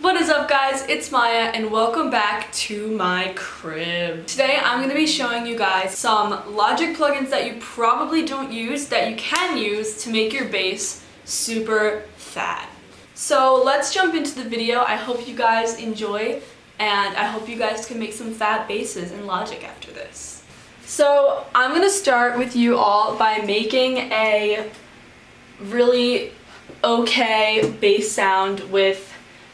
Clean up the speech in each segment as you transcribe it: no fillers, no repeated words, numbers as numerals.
What is up, guys? It's Maya and welcome back to my crib. Today I'm going to be showing you guys some Logic plugins that you probably don't use that you can use to make your bass super fat. So let's jump into the video. I hope you guys enjoy and I hope you guys can make some fat basses in Logic after this. So I'm going to start with you all by making a really okay bass sound with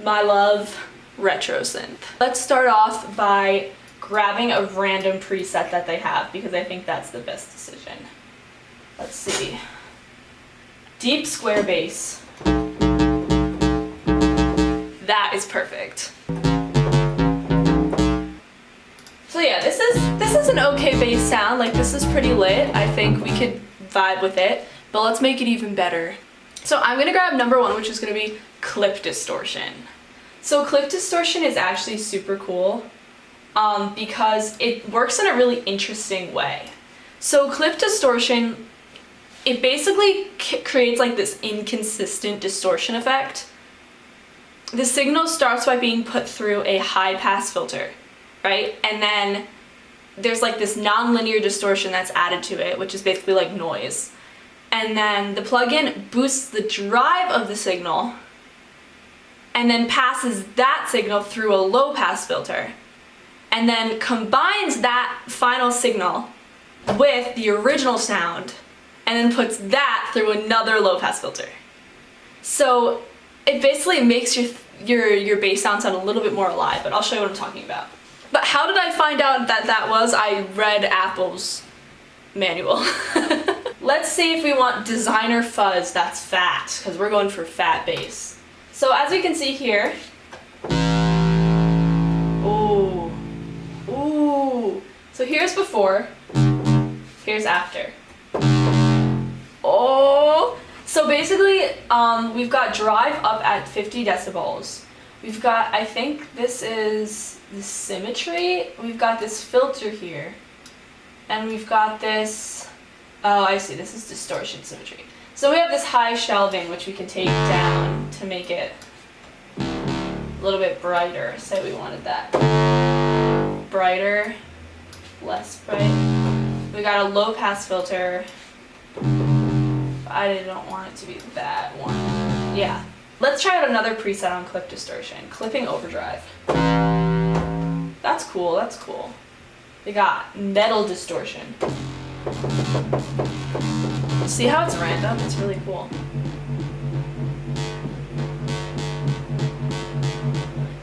my love retro synth. Let's start off by grabbing a random preset that they have because I think that's the best decision. Let's see. Deep square bass. That is perfect. So yeah, this is an okay bass sound. Like, this is pretty lit. I think we could vibe with it, but let's make it even better. So I'm gonna grab number one, which is gonna be clip distortion. So clip distortion is actually super cool because it works in a really interesting way. So clip distortion, it basically creates like this inconsistent distortion effect. The signal starts by being put through a high pass filter, right? And then there's like this non-linear distortion that's added to it, which is basically like noise. And then the plugin boosts the drive of the signal and then passes that signal through a low pass filter and then combines that final signal with the original sound and then puts that through another low pass filter. So it basically makes your bass sound a little bit more alive, but I'll show you what I'm talking about. But how did I find out that that was? I read Apple's manual. Let's see if we want designer fuzz that's fat, because we're going for fat bass. So as you can see here, ooh. So here's before, here's after. Oh, so basically we've got drive up at 50 decibels. We've got, I think this is the symmetry. We've got this filter here. And we've got this, oh, I see, this is distortion symmetry. So we have this high shelving, which we can take down to make it a little bit brighter. Say we wanted that. Brighter, less bright. We got a low pass filter. I don't want it to be that one. Yeah. Let's try out another preset on clip distortion. Clipping overdrive. That's cool, that's cool. We got metal distortion. See how it's random? It's really cool.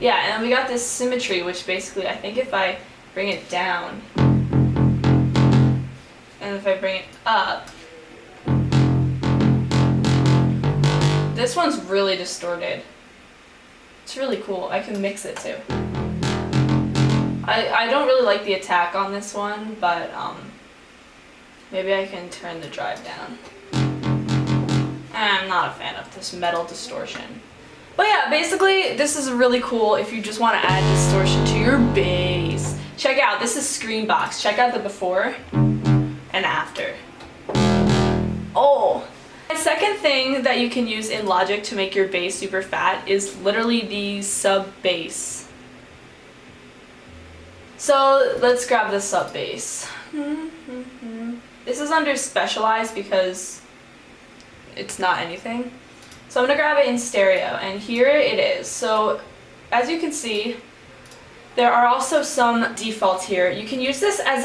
Yeah, and then we got this symmetry, which basically, I think if I bring it down, and if I bring it up, this one's really distorted. It's really cool. I can mix it too. I don't really like the attack on this one, but maybe I can turn the drive down. I'm not a fan of this metal distortion. But yeah, basically this is really cool if you just want to add distortion to your bass. Check out, this is Screenbox. Check out the before and after. Oh! The second thing that you can use in Logic to make your bass super fat is literally the SubBass. So let's grab the SubBass. This is under specialized because it's not anything. So I'm gonna grab it in stereo, and here it is. So as you can see, there are also some defaults here. You can use this as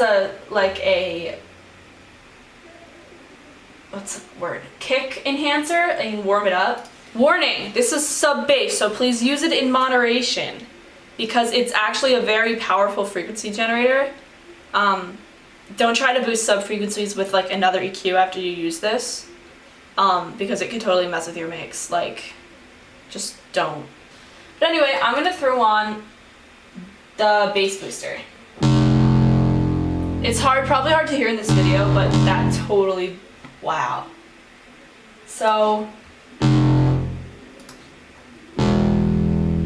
what's the word? Kick enhancer and warm it up. Warning, this is SubBass, so please use it in moderation, because it's actually a very powerful frequency generator. Don't try to boost sub frequencies with like another EQ after you use this, because it can totally mess with your mix. Like, just don't. But anyway, I'm gonna throw on the bass booster. It's probably hard to hear in this video, but that totally, wow. So,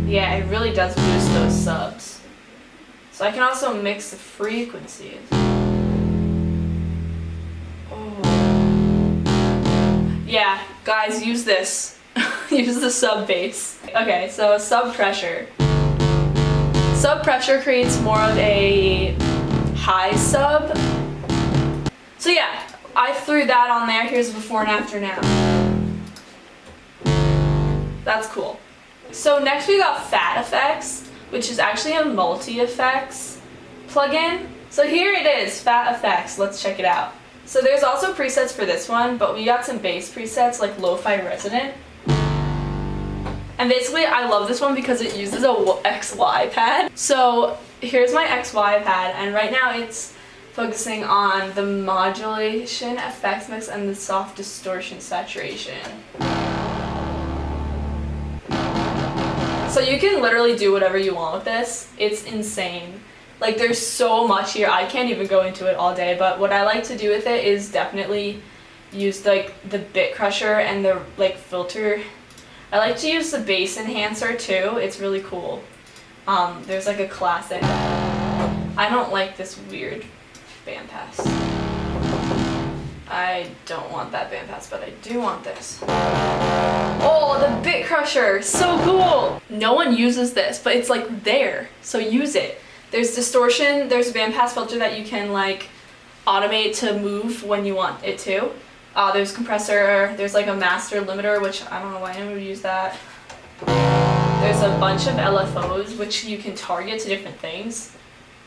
yeah, it really does boost those subs. So I can also mix the frequencies. Oh. Yeah, guys, use this. Use the SubBass. Okay, so sub pressure. Sub pressure creates more of a high sub. So yeah, I threw that on there. Here's before and after now. That's cool. So next we got PhatFX, which is actually a multi-effects plugin. So here it is, PhatFX. Let's check it out. So there's also presets for this one, but we got some bass presets like Lo-Fi Resonant. And basically I love this one because it uses a XY pad. So here's my XY pad, and right now it's focusing on the modulation, effects mix, and the soft distortion saturation. So you can literally do whatever you want with this. It's insane. Like there's so much here. I can't even go into it all day, but what I like to do with it is definitely use like the bit crusher and the like filter. I like to use the bass enhancer too. It's really cool. There's like a classic. I don't like this weird bandpass. I don't want that bandpass, but I do want this. Oh, the bit crusher, so cool! No one uses this, but it's like there, so use it. There's distortion, there's a bandpass filter that you can like automate to move when you want it to. There's compressor, there's like a master limiter, which I don't know why anyone would use that. There's a bunch of LFOs, which you can target to different things.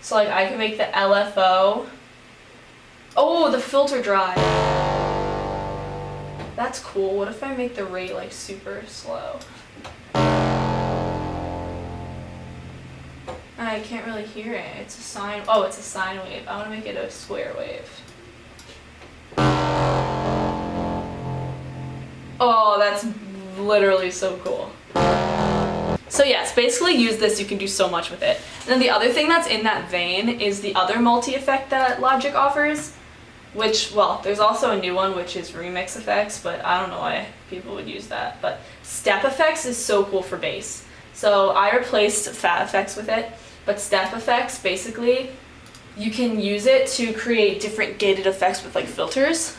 So like I can make the LFO. Oh, the filter drive. That's cool. What if I make the rate like super slow? I can't really hear it. It's a sine. Oh, it's a sine wave. I want to make it a square wave. Oh, that's literally so cool. So yes, basically use this. You can do so much with it. And then the other thing that's in that vein is the other multi-effect that Logic offers, which, well, there's also a new one, which is Remix Effects, but I don't know why people would use that. But StepFX is so cool for bass. So I replaced PhatFX with it, but StepFX, basically, you can use it to create different gated effects with like filters.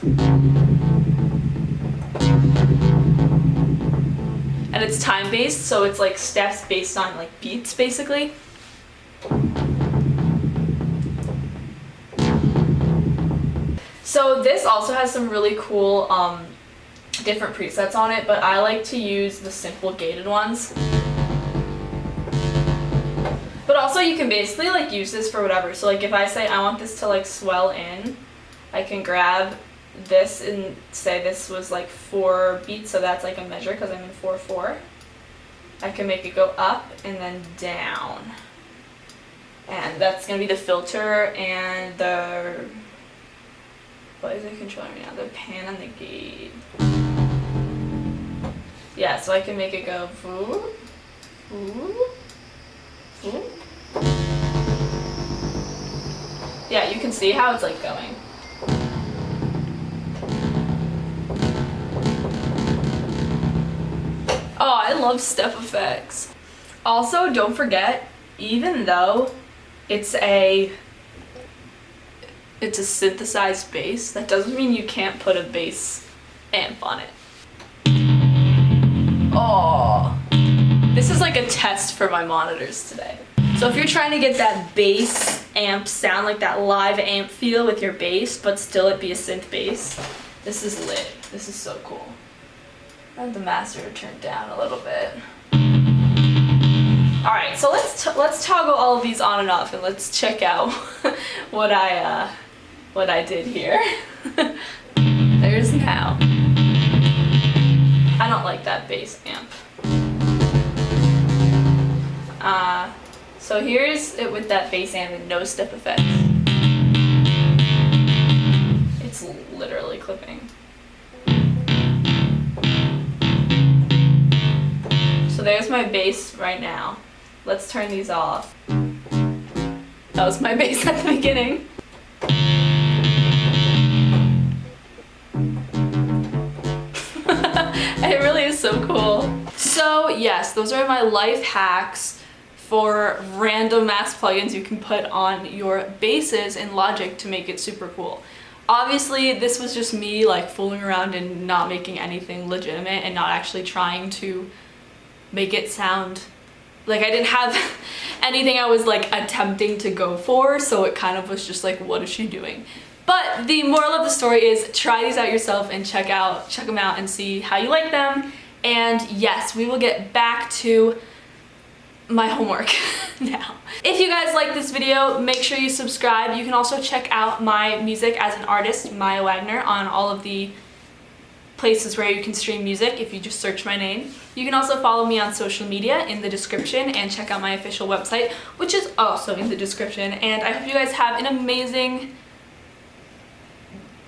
And it's time-based, so it's like steps based on like beats, basically. So this also has some really cool different presets on it, but I like to use the simple gated ones. But also you can basically like use this for whatever. So like if I say I want this to like swell in, I can grab this and say this was like 4 beats, so that's like a measure because I'm in 4/4. I can make it go up and then down. And that's gonna be the filter and the, what is it controlling me now? The pan and the gate. Yeah, so I can make it go whoop, whoop, whoop. Yeah, you can see how it's like going. Oh, I love StepFX. Also, don't forget, even though it's a synthesized bass, that doesn't mean you can't put a bass amp on it. Oh, this is like a test for my monitors today. So if you're trying to get that bass amp sound, like that live amp feel with your bass, but still it be a synth bass, this is lit. This is so cool. I have the master turned down a little bit. All right, so let's toggle all of these on and off, and let's check out what I did here. There's now. I don't like that bass amp. So here's it with that bass amp and no StepFX. It's literally clipping. So there's my bass right now. Let's turn these off. That was my bass at the beginning. It really is so cool. So yes, those are my life hacks for random mass plugins you can put on your basses in Logic to make it super cool. Obviously, this was just me like fooling around and not making anything legitimate and not actually trying to make it sound like I didn't have anything I was like attempting to go for, so it kind of was just like, what is she doing? But the moral of the story is try these out yourself and check them out and see how you like them. And yes, we will get back to my homework now. If you guys like this video, make sure you subscribe. You can also check out my music as an artist, Maya Wagner, on all of the places where you can stream music if you just search my name. You can also follow me on social media in the description and check out my official website, which is also in the description. And I hope you guys have an amazing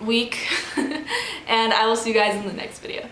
week and I will see you guys in the next video.